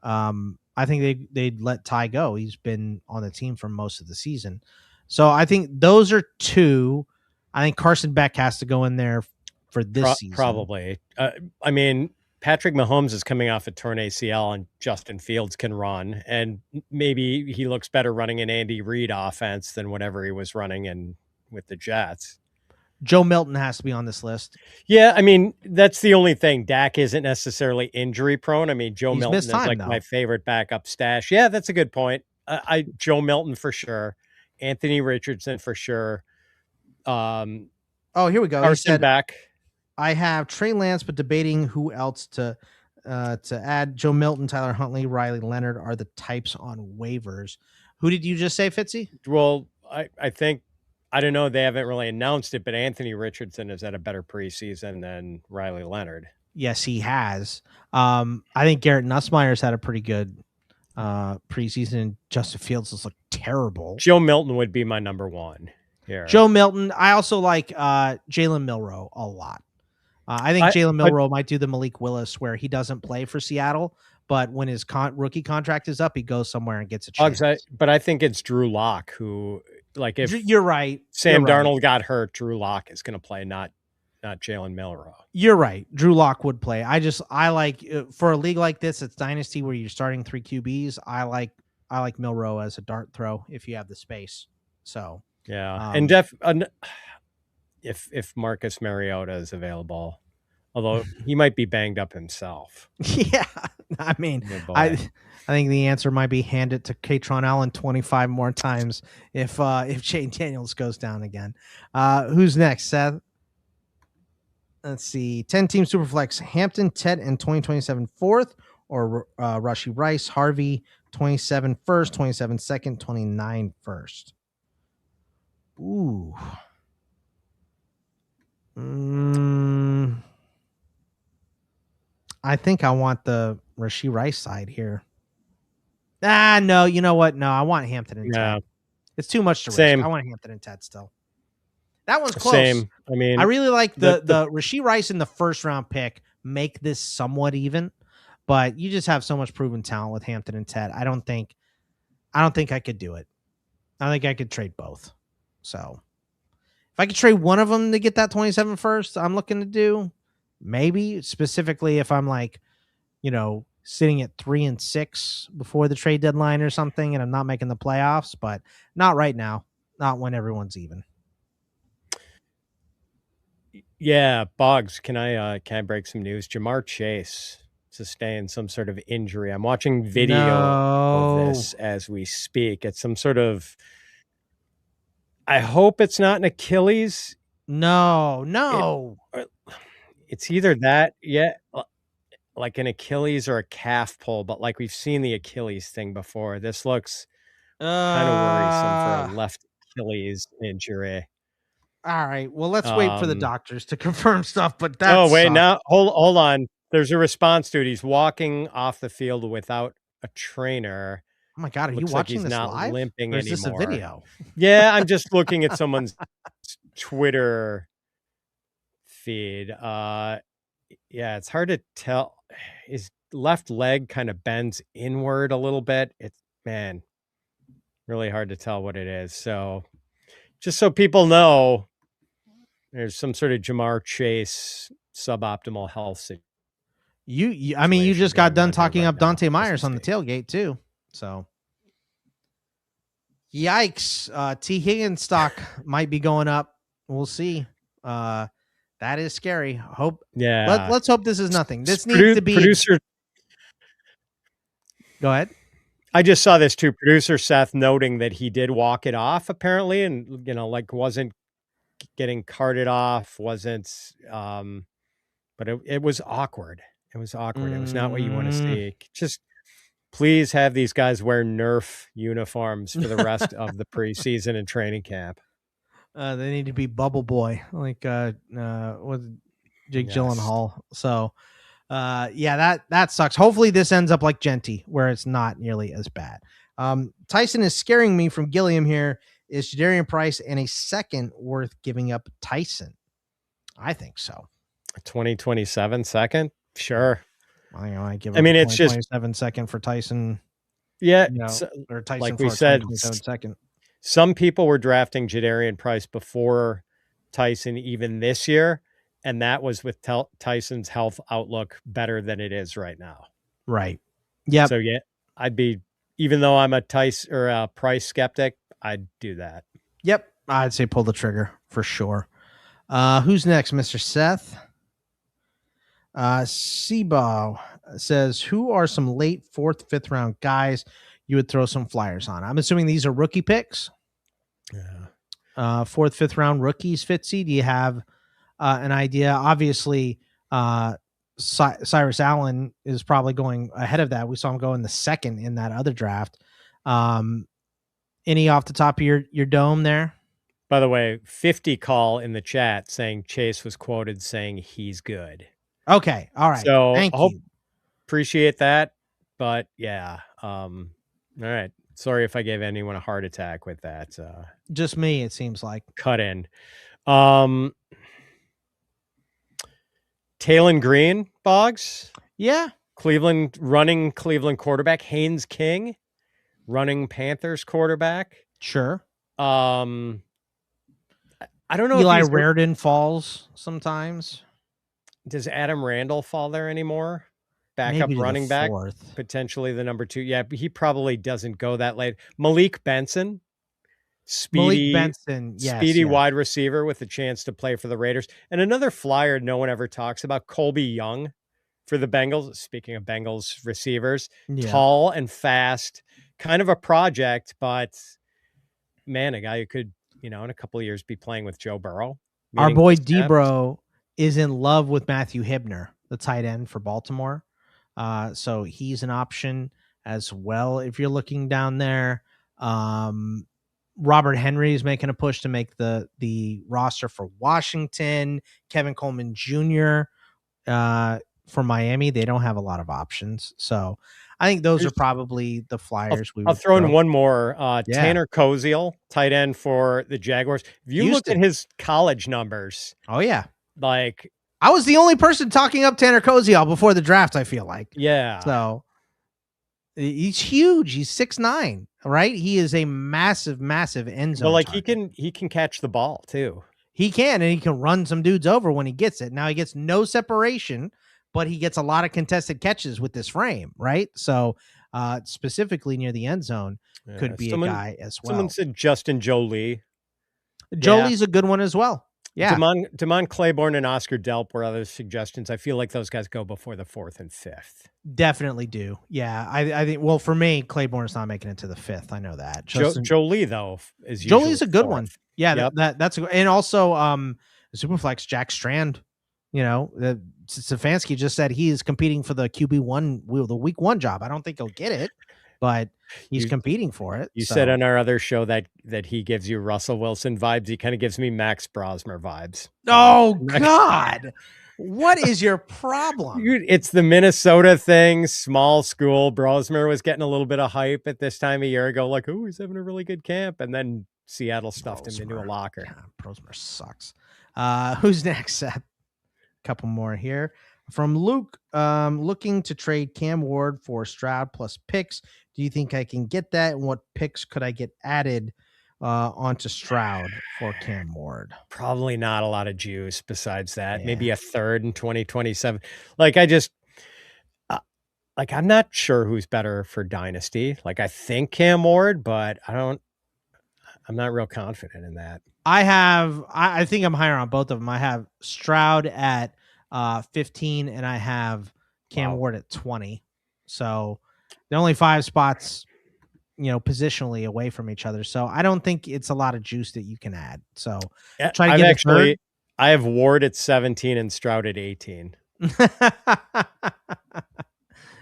I think they'd let Ty go. He's been on the team for most of the season. So I think those are 2. I think Carson Beck has to go in there for this season. Probably. Patrick Mahomes is coming off a torn ACL, and Justin Fields can run, and maybe he looks better running an Andy Reid offense than whatever he was running with the Jets. Joe Milton has to be on this list. Yeah, that's the only thing. Dak isn't necessarily injury prone. Joe Milton is like my favorite backup stash. Yeah, that's a good point. Joe Milton for sure. Anthony Richardson for sure. Here we go. Carson back. I have Trey Lance, but debating who else to add. Joe Milton, Tyler Huntley, Riley Leonard are the types on waivers. Who did you just say, Fitzy? Well, I think, I don't know, they haven't really announced it, but Anthony Richardson has had a better preseason than Riley Leonard. Yes, he has. I think Garrett Nussmeier's had a pretty good preseason, and Justin Fields has looked terrible. Joe Milton would be my number 1 here. Joe Milton. I also like Jalen Milroe a lot. I think Jalen Milroe might do the Malik Willis where he doesn't play for Seattle, but when his rookie contract is up, he goes somewhere and gets a chance. But I think it's Drew Lock who, like, if you're right, Sam Darnold got hurt, Drew Lock is going to play, not not Jalen Milroe. You're right. Drew Lock would play. I like for a league like this, it's Dynasty where you're starting 3 QBs. I like Milroe as a dart throw if you have the space. So yeah, and if Marcus Mariota is available, although he might be banged up himself. Yeah, I mean, I think the answer might be hand it to Kayshon Allen 25 more times if Shane Daniels goes down again. Who's next, Seth? Let's see. 10-team Superflex. Hampton, Tet, and 2027 fourth, or Rashee Rice, Harvey, 27 first, 27 second, 29 first. Ooh. I think I want the Rashee Rice side here. No, you know what? No, I want Hampton and Tet. It's too much to risk. I want Hampton and Tet still. That one's close. Same. I mean, I really like the Rashee Rice in the first round pick make this somewhat even, but you just have so much proven talent with Hampton and Tet. I don't think I could do it. I think I could trade both. So if I could trade one of them to get that 27 first, I'm looking to do maybe, specifically if I'm like, sitting at 3 and 6 before the trade deadline or something, and I'm not making the playoffs, but not right now. Not when everyone's even. Yeah, Boggs, can I break some news? Jamar Chase sustained some sort of injury. I'm watching video of this as we speak. It's some sort of, I hope it's not an Achilles. No. It's either that, like an Achilles or a calf pull, but like we've seen the Achilles thing before. This looks kind of worrisome for a left Achilles injury. All right. Well, let's wait for the doctors to confirm stuff, but that's... Oh, wait, now, hold on. There's a response to it. He's walking off the field without a trainer. Oh my God, are you watching this live? He's not limping or is anymore. This a video? Yeah, I'm just looking at someone's Twitter feed. Yeah, it's hard to tell. His left leg kind of bends inward a little bit. It's, really hard to tell what it is. So just so people know, there's some sort of Jamar Chase suboptimal health situation. You just got done talking up Dante Myers on the tailgate too. So yikes. T. Higgins stock might be going up. We'll see. That is scary. Let's hope this is nothing. This needs to be producer. Go ahead. I just saw this too. Producer Seth noting that he did walk it off apparently, and wasn't getting carted off, wasn't but it was awkward. It was awkward. It was not what you want to see. Just please have these guys wear Nerf uniforms for the rest of the preseason and training camp. They need to be Bubble Boy, like with Jake Gyllenhaal. So that sucks. Hopefully this ends up like Genty, where it's not nearly as bad. Tyson is scaring me from Gilliam here. Is Jadarian Price and a second worth giving up Tyson? I think so. 2027 second? Sure. I give. It's just 27 second for Tyson. Yeah, or Tyson, like we said, second. Some people were drafting Jadarian Price before Tyson even this year, and that was with Tyson's health outlook better than it is right now. Right. Yeah. So I'd be, even though I'm a Tyson or a Price skeptic, I'd do that. Yep. I'd say pull the trigger for sure. Who's next, Mr. Seth? Sebo says, who are some late 4th, 5th round guys you would throw some flyers on? I'm assuming these are rookie picks. Yeah. 4th, 5th round rookies, Fitzy. Do you have an idea? Obviously, Cyrus Allen is probably going ahead of that. We saw him go in the 2nd in that other draft. Any off the top of your dome there? By the way, 50 call in the chat saying Chase was quoted saying he's good. Okay. All right. So thank you. Appreciate that. But yeah. All right. Sorry if I gave anyone a heart attack with that. Just me, it seems like. Cut in. Taylon Green, Boggs. Yeah. Running Cleveland quarterback. Haynes King, running Panthers quarterback. Sure. I I don't know Eli if he's Raridon falls sometimes. Does Adam Randall fall there anymore? Backup Maybe to the running back, 4th. potentially the number 2. Yeah, but he probably doesn't go that late. Malik Benson, Malik speedy, Benson. Yes, speedy yes. wide receiver with a chance to play for the Raiders. And another flyer no one ever talks about, Colby Young for the Bengals. Speaking of Bengals receivers, Yeah. tall and fast, kind of a project, but man, a guy who could, in a couple of years be playing with Joe Burrow. Our boy Debro is in love with Matthew Hibner, the tight end for Baltimore. So he's an option as well if you're looking down there. Robert Henry is making a push to make the roster for Washington. Kevin Coleman Jr. For Miami, they don't have a lot of options. So I think those are probably the flyers I'll throw in one more. Tanner Koziel, tight end for the Jaguars. If you look at his college numbers. Oh, yeah. Like, I was the only person talking up Tanner Koziel before the draft, I feel like. Yeah. So he's huge. He's 6'9", right? He is a massive, massive end zone. But like target. he can catch the ball too. He can, and he can run some dudes over when he gets it. Now he gets no separation, but he gets a lot of contested catches with this frame, right? So specifically near the end zone could be a guy as well. Someone said Justin Jolie. Jolie's a good one as well. Yeah. Damon Claiborne and Oscar Delp were other suggestions. I feel like those guys go before the 4th and 5th. Definitely do. Yeah. I think, well, for me, Claiborne's not making it to the 5th. I know that. Jolie, though, is Jolie's a good 4th. One. Yeah. Yep. That's a, and also Superflex Jack Strand, Stefanski just said he is competing for the QB1, the week 1 job. I don't think he'll get it, but he's competing for it. You said on our other show that he gives you Russell Wilson vibes. He kind of gives me Max Brosmer vibes. Oh, God. What is your problem? Dude, it's the Minnesota thing. Small school. Brosmer was getting a little bit of hype at this time a year ago. Like, oh, he's having a really good camp. And then Seattle stuffed him into a locker. Yeah, Brosmer sucks. Who's next, Seth? Couple more here from Luke. Looking to trade Cam Ward for Stroud plus picks. Do you think I can get that? And what picks could I get added onto Stroud for Cam Ward? Probably not a lot of juice besides that. Yeah. Maybe a 3rd in 2027. Like I just I'm not sure who's better for Dynasty. Like I think Cam Ward, but I'm not real confident in that. I think I'm higher on both of them. I have Stroud at 15 and I have Cam Ward at 20. So they're only 5 spots, positionally away from each other. So I don't think it's a lot of juice that you can add. So try to get I have Ward at 17 and Stroud at 18.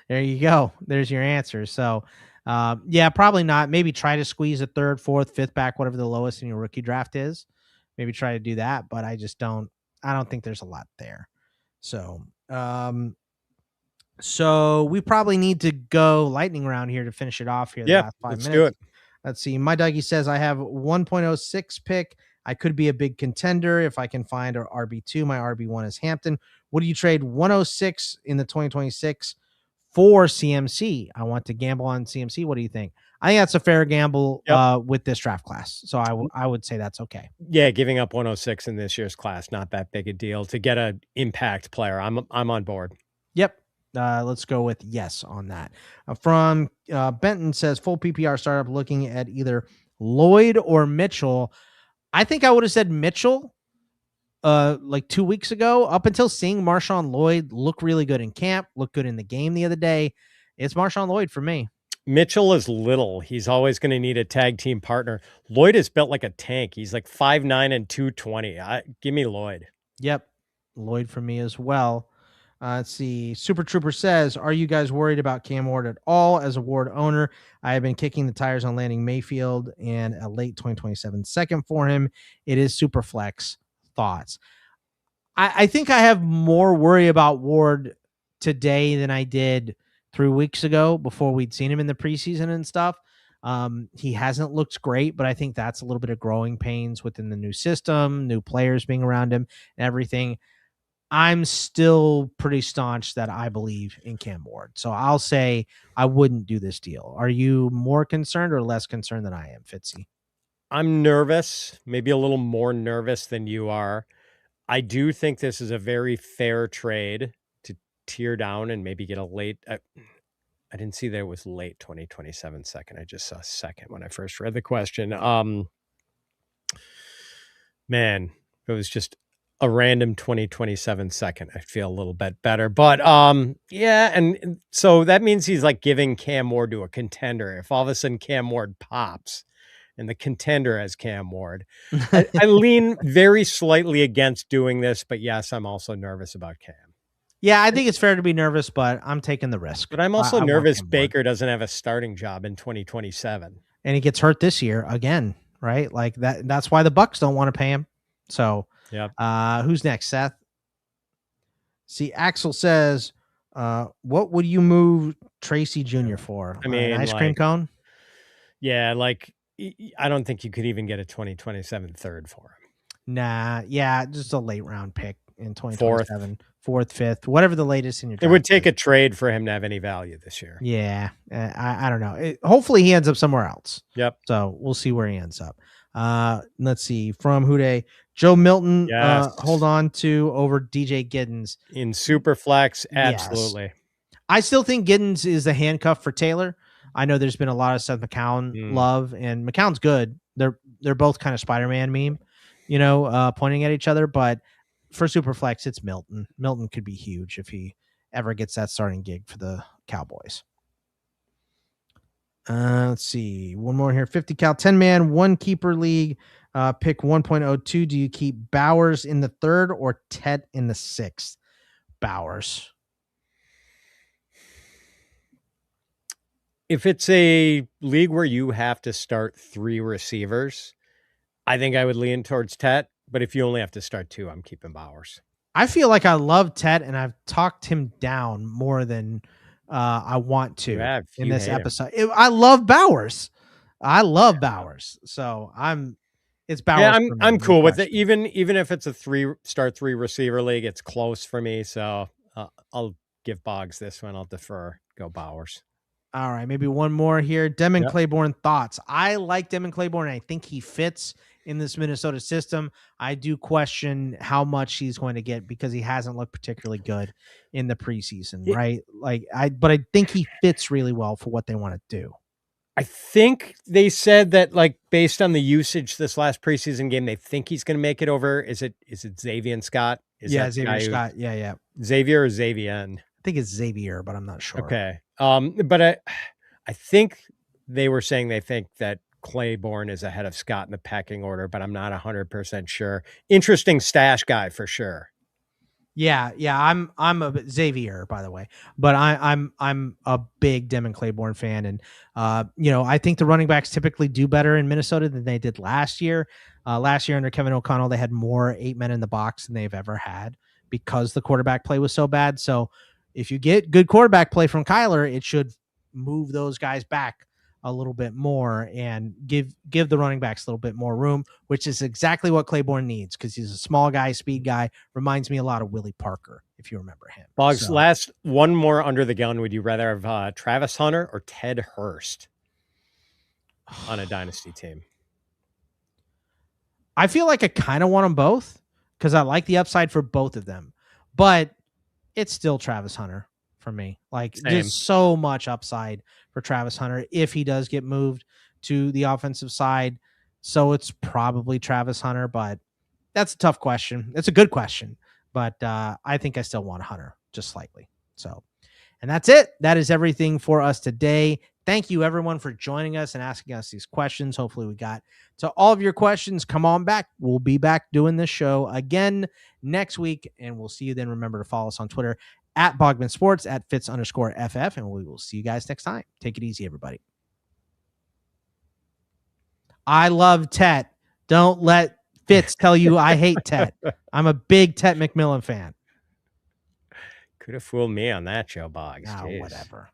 There you go. There's your answer. So probably not. Maybe try to squeeze a 3rd, 4th, 5th back, whatever the lowest in your rookie draft is. Maybe try to do that, but I don't think there's a lot there. So, so we probably need to go lightning round here to finish it off here. Last 5 minutes. Do it. Let's see. My Dougie says I have 1.06 pick. I could be a big contender if I can find an RB2. My RB1 is Hampton. Would you trade 106 in the 2026 for CMC? I want to gamble on CMC. What do you think? I think that's a fair gamble with this draft class. So I would say that's okay. Yeah, giving up 106 in this year's class, not that big a deal to get an impact player. I'm on board. Yep. Let's go with yes on that. From Benton says full PPR startup looking at either Lloyd or Mitchell. I think I would have said Mitchell like 2 weeks ago, up until seeing Marshawn Lloyd look really good in camp, look good in the game the other day. It's Marshawn Lloyd for me. Mitchell is little. He's always going to need a tag team partner. Lloyd is built like a tank. He's like 5'9" and 220. Give me Lloyd. Yep. Lloyd for me as well. Let's see. Super Trooper says, are you guys worried about Cam Ward at all? As a Ward owner, I have been kicking the tires on landing Mayfield and a late 2027 second for him. It is super flex. Thoughts? I think I have more worry about Ward today than I did 3 weeks ago before we'd seen him in the preseason and stuff. He hasn't looked great, but I think that's a little bit of growing pains within the new system, new players being around him and everything. I'm still pretty staunch that I believe in Cam Ward. So I'll say I wouldn't do this deal. Are you more concerned or less concerned than I am, Fitzy? I'm nervous, maybe a little more nervous than you are. I do think this is a very fair trade to tear down and maybe get a late. I didn't see that it was late 2027 second. I just saw second when I first read the question. Man, if it was just a random 2027 second, I'd feel a little bit better. But yeah, and so that means he's like giving Cam Ward to a contender. If all of a sudden Cam Ward pops and the contender has Cam Ward, I lean very slightly against doing this. But yes, I'm also nervous about Cam. Yeah, I think it's fair to be nervous, but I'm taking the risk. But I'm also nervous Baker doesn't have a starting job in 2027. And he gets hurt this year again, right? Like that's why the Bucs don't want to pay him. So yeah. Who's next, Seth? See, Axel says, what would you move Tracy Jr. for? I mean, an ice cream cone? Yeah, like I don't think you could even get a 2027 third for him. Nah, yeah, just a late round pick in 2027. Fourth, fifth, whatever the latest in your draft. It would take a trade for him to have any value this year. Yeah, I don't know. Hopefully he ends up somewhere else. Yep. So we'll see where he ends up. Let's see. From Houde, Joe Milton, hold on to over DJ Giddens. In Superflex, absolutely. Yes. I still think Giddens is the handcuff for Taylor. I know there's been a lot of Seth McCown love, and McCown's good. They're both kind of Spider-Man meme, pointing at each other, but for Superflex, it's Milton. Milton could be huge if he ever gets that starting gig for the Cowboys. Let's see. One more here. 50 cal, 10-man, one keeper league, pick 1.02. Do you keep Bowers in the third or Tet in the sixth? Bowers. If it's a league where you have to start 3 receivers, I think I would lean towards Tet. But if you only have to start 2, I'm keeping Bowers. I feel like I love Tet, and I've talked him down more than I want to in this episode. I love Bowers. Bowers. So it's Bowers. Yeah, I'm cool with it. Even if it's a 3 receiver league, it's close for me. So I'll give Boggs this one. I'll defer. Go Bowers. All right, maybe one more here. Demon Claiborne thoughts. I like Demon Claiborne. I think he fits in this Minnesota system. I do question how much he's going to get because he hasn't looked particularly good in the preseason, right? But I think he fits really well for what they want to do. I think they said that, like, based on the usage this last preseason game, they think he's going to make it over. Is it Xavier and Scott? Xavier Scott. Yeah. Xavier or Xavier? I think it's Xavier, but I'm not sure. Okay. But I think they were saying they think that Claiborne is ahead of Scott in the pecking order, but I'm not 100% sure. Interesting stash guy for sure. Yeah. I'm a Xavier, by the way, but I'm a big Demon Claiborne fan, and I think the running backs typically do better in Minnesota than they did last year. Last year under Kevin O'Connell, they had more 8 men in the box than they've ever had because the quarterback play was so bad. So if you get good quarterback play from Kyler, it should move those guys back a little bit more and give the running backs a little bit more room, which is exactly what Claiborne needs because he's a small guy, speed guy. Reminds me a lot of Willie Parker, if you remember him. Boggs, last one more under the gun. Would you rather have Travis Hunter or Ted Hurst on a dynasty team? I feel like I kind of want them both because I like the upside for both of them, but it's still Travis Hunter for me. Like there's so much upside for Travis Hunter if he does get moved to the offensive side. So it's probably Travis Hunter, but that's a tough question. It's a good question, but I think I still want Hunter just slightly. So, and that's it. That is everything for us today. Thank you everyone for joining us and asking us these questions. Hopefully we got to all of your questions. Come on back. We'll be back doing this show again next week, and we'll see you then. Remember to follow us on Twitter at Bogman Sports, at Fitz_FF, and we will see you guys next time. Take it easy, everybody. I love Tet. Don't let Fitz tell you I hate Tet. I'm a big Tet McMillan fan. Could have fooled me on that, Joe Boggs. Whatever.